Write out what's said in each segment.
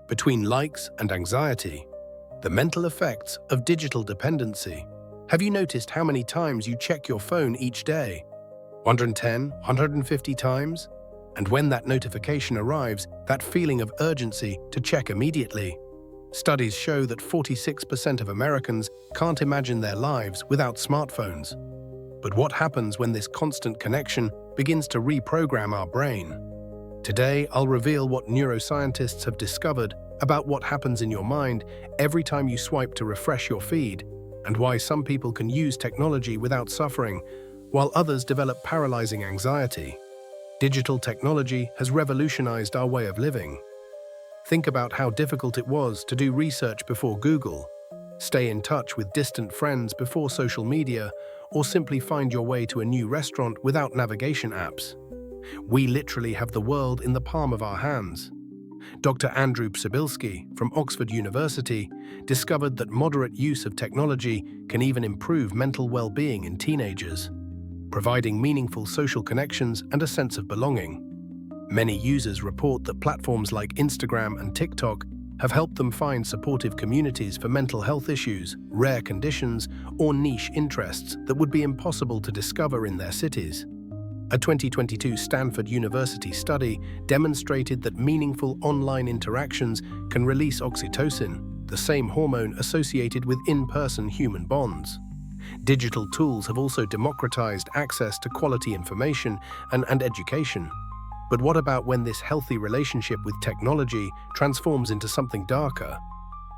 Between likes and anxiety, the mental effects of digital dependency. Have you noticed how many times you check your phone each day? 110, 150 times? And when that notification arrives, that feeling of urgency to check immediately. Studies show that 46% of Americans can't imagine their lives without smartphones. But what happens when this constant connection begins to reprogram our brain? Today, I'll reveal what neuroscientists have discovered about what happens in your mind every time you swipe to refresh your feed, and why some people can use technology without suffering, while others develop paralyzing anxiety. Digital technology has revolutionized our way of living. Think about how difficult it was to do research before Google, stay in touch with distant friends before social media, or simply find your way to a new restaurant without navigation apps. We literally have the world in the palm of our hands. Dr. Andrew Przybylski from Oxford University discovered that moderate use of technology can even improve mental well-being in teenagers, providing meaningful social connections and a sense of belonging. Many users report that platforms like Instagram and TikTok have helped them find supportive communities for mental health issues, rare conditions, or niche interests that would be impossible to discover in their cities. A 2022 Stanford University study demonstrated that meaningful online interactions can release oxytocin, the same hormone associated with in-person human bonds. Digital tools have also democratized access to quality information and education. But what about when this healthy relationship with technology transforms into something darker?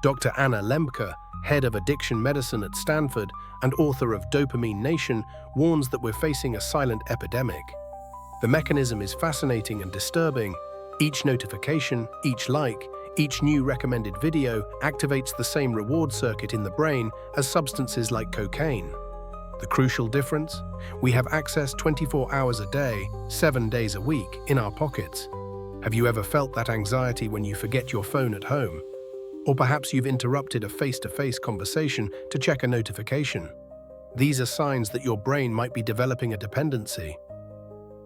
Dr. Anna Lembke, head of addiction medicine at Stanford and author of Dopamine Nation, warns that we're facing a silent epidemic. The mechanism is fascinating and disturbing. Each notification, each like, each new recommended video activates the same reward circuit in the brain as substances like cocaine. The crucial difference? We have access 24 hours a day, 7 days a week, in our pockets. Have you ever felt that anxiety when you forget your phone at home? Or perhaps you've interrupted a face-to-face conversation to check a notification. These are signs that your brain might be developing a dependency.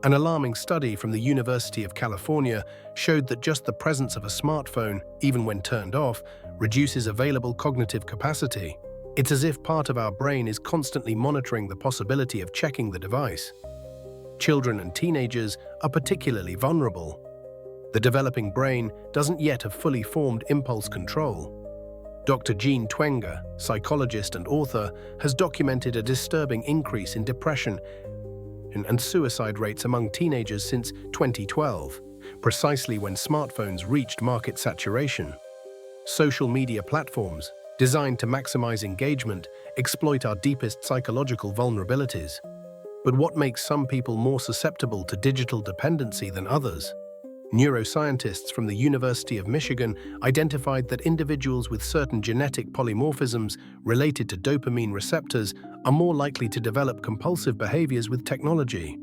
An alarming study from the University of California showed that just the presence of a smartphone, even when turned off, reduces available cognitive capacity. It's as if part of our brain is constantly monitoring the possibility of checking the device. Children and teenagers are particularly vulnerable. The developing brain doesn't yet have fully formed impulse control. Dr. Jean Twenge, psychologist and author, has documented a disturbing increase in depression and suicide rates among teenagers since 2012, precisely when smartphones reached market saturation. Social media platforms, designed to maximize engagement, exploit our deepest psychological vulnerabilities. But what makes some people more susceptible to digital dependency than others? Neuroscientists from the University of Michigan identified that individuals with certain genetic polymorphisms related to dopamine receptors are more likely to develop compulsive behaviors with technology.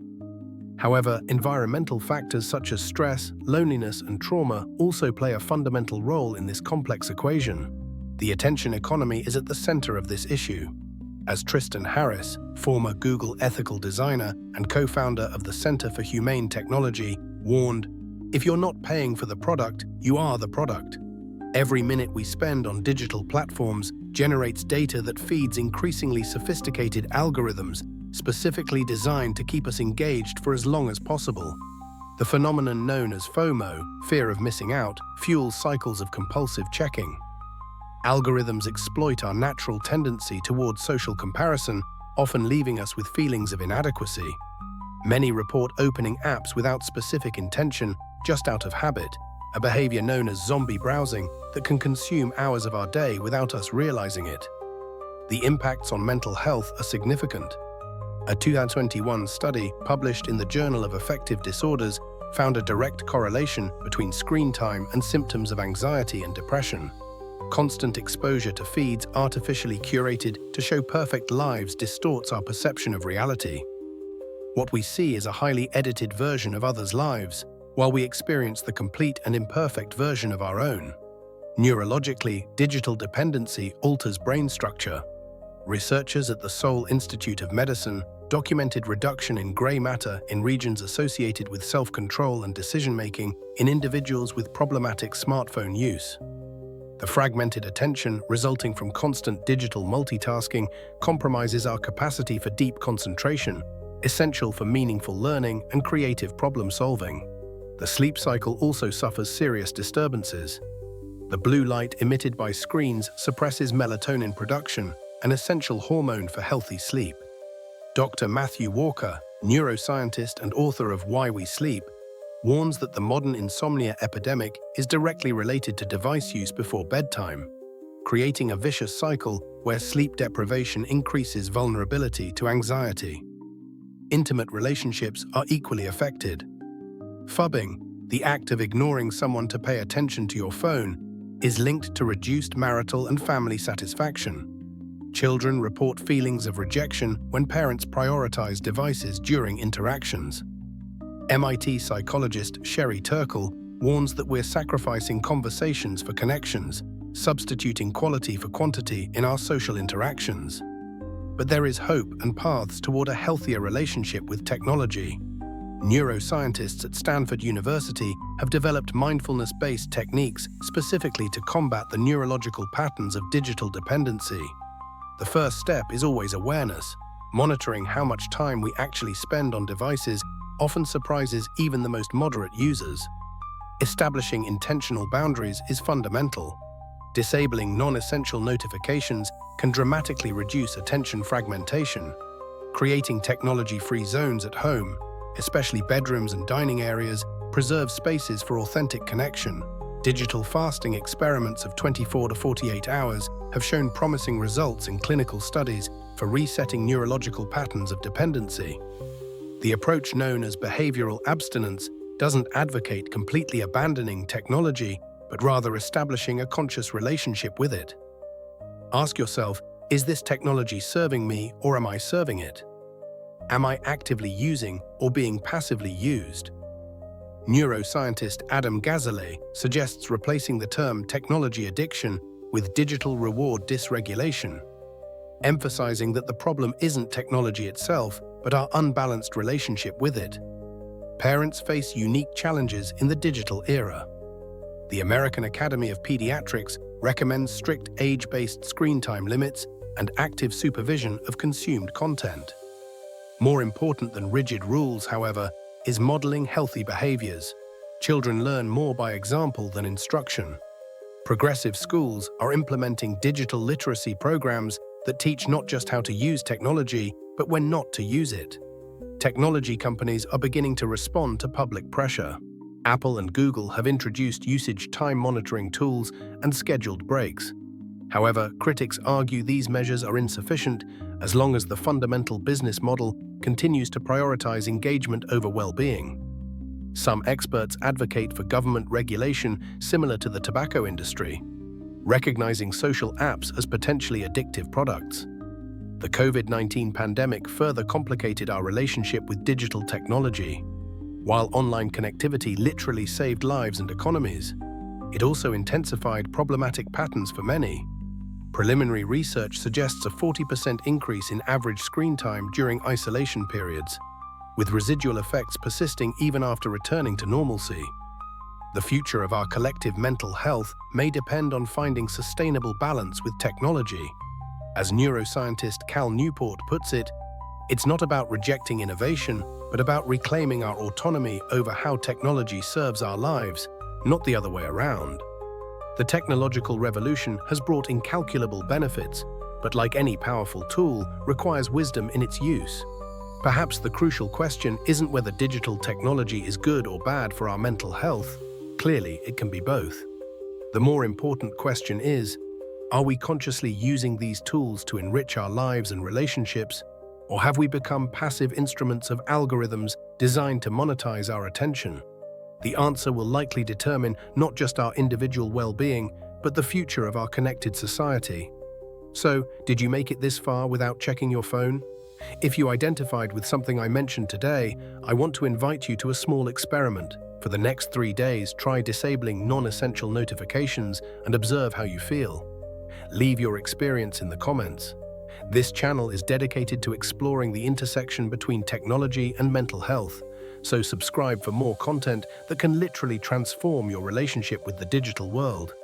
However, environmental factors such as stress, loneliness, and trauma also play a fundamental role in this complex equation. The attention economy is at the center of this issue. As Tristan Harris, former Google ethical designer and co-founder of the Center for Humane Technology, warned, "If you're not paying for the product, you are the product." Every minute we spend on digital platforms generates data that feeds increasingly sophisticated algorithms specifically designed to keep us engaged for as long as possible. The phenomenon known as FOMO, fear of missing out, fuels cycles of compulsive checking. Algorithms exploit our natural tendency towards social comparison, often leaving us with feelings of inadequacy. Many report opening apps without specific intention, just out of habit, a behavior known as zombie browsing that can consume hours of our day without us realizing it. The impacts on mental health are significant. A 2021 study published in the Journal of Affective Disorders found a direct correlation between screen time and symptoms of anxiety and depression. Constant exposure to feeds artificially curated to show perfect lives distorts our perception of reality. What we see is a highly edited version of others' lives, while we experience the complete and imperfect version of our own. Neurologically, digital dependency alters brain structure. Researchers at the Seoul Institute of Medicine documented reduction in gray matter in regions associated with self-control and decision-making in individuals with problematic smartphone use. The fragmented attention resulting from constant digital multitasking compromises our capacity for deep concentration, essential for meaningful learning and creative problem-solving. The sleep cycle also suffers serious disturbances. The blue light emitted by screens suppresses melatonin production, an essential hormone for healthy sleep. Dr. Matthew Walker, neuroscientist and author of Why We Sleep, warns that the modern insomnia epidemic is directly related to device use before bedtime, creating a vicious cycle where sleep deprivation increases vulnerability to anxiety. Intimate relationships are equally affected. Phubbing, the act of ignoring someone to pay attention to your phone, is linked to reduced marital and family satisfaction. Children report feelings of rejection when parents prioritize devices during interactions. MIT psychologist Sherry Turkle warns that we're sacrificing conversations for connections, substituting quality for quantity in our social interactions. But there is hope and paths toward a healthier relationship with technology. Neuroscientists at Stanford University have developed mindfulness-based techniques specifically to combat the neurological patterns of digital dependency. The first step is always awareness. Monitoring how much time we actually spend on devices often surprises even the most moderate users. Establishing intentional boundaries is fundamental. Disabling non-essential notifications can dramatically reduce attention fragmentation. Creating technology-free zones at home, especially bedrooms and dining areas, preserves spaces for authentic connection. Digital fasting experiments of 24 to 48 hours have shown promising results in clinical studies for resetting neurological patterns of dependency. The approach known as behavioral abstinence doesn't advocate completely abandoning technology, but rather establishing a conscious relationship with it. Ask yourself, is this technology serving me or am I serving it? Am I actively using or being passively used? Neuroscientist Adam Gazzaley suggests replacing the term technology addiction with digital reward dysregulation, emphasizing that the problem isn't technology itself, but our unbalanced relationship with it. Parents face unique challenges in the digital era. The American Academy of Pediatrics recommends strict age-based screen time limits and active supervision of consumed content. More important than rigid rules, however, is modeling healthy behaviors. Children learn more by example than instruction. Progressive schools are implementing digital literacy programs that teach not just how to use technology, but when not to use it. Technology companies are beginning to respond to public pressure. Apple and Google have introduced usage time monitoring tools and scheduled breaks. However, critics argue these measures are insufficient as long as the fundamental business model continues to prioritize engagement over well-being. Some experts advocate for government regulation similar to the tobacco industry, recognizing social apps as potentially addictive products. The COVID-19 pandemic further complicated our relationship with digital technology. While online connectivity literally saved lives and economies, it also intensified problematic patterns for many. Preliminary research suggests a 40% increase in average screen time during isolation periods, with residual effects persisting even after returning to normalcy. The future of our collective mental health may depend on finding sustainable balance with technology. As neuroscientist Cal Newport puts it, it's not about rejecting innovation, but about reclaiming our autonomy over how technology serves our lives, not the other way around. The technological revolution has brought incalculable benefits, but like any powerful tool, requires wisdom in its use. Perhaps the crucial question isn't whether digital technology is good or bad for our mental health. Clearly, it can be both. The more important question is, are we consciously using these tools to enrich our lives and relationships, or have we become passive instruments of algorithms designed to monetize our attention? The answer will likely determine not just our individual well-being, but the future of our connected society. So, did you make it this far without checking your phone? If you identified with something I mentioned today, I want to invite you to a small experiment. For the next 3 days, try disabling non-essential notifications and observe how you feel. Leave your experience in the comments. This channel is dedicated to exploring the intersection between technology and mental health, so subscribe for more content that can literally transform your relationship with the digital world.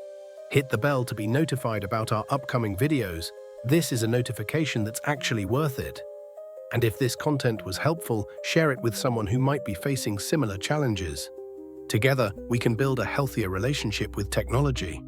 Hit the bell to be notified about our upcoming videos. This is a notification that's actually worth it. And if this content was helpful, share it with someone who might be facing similar challenges. Together, we can build a healthier relationship with technology.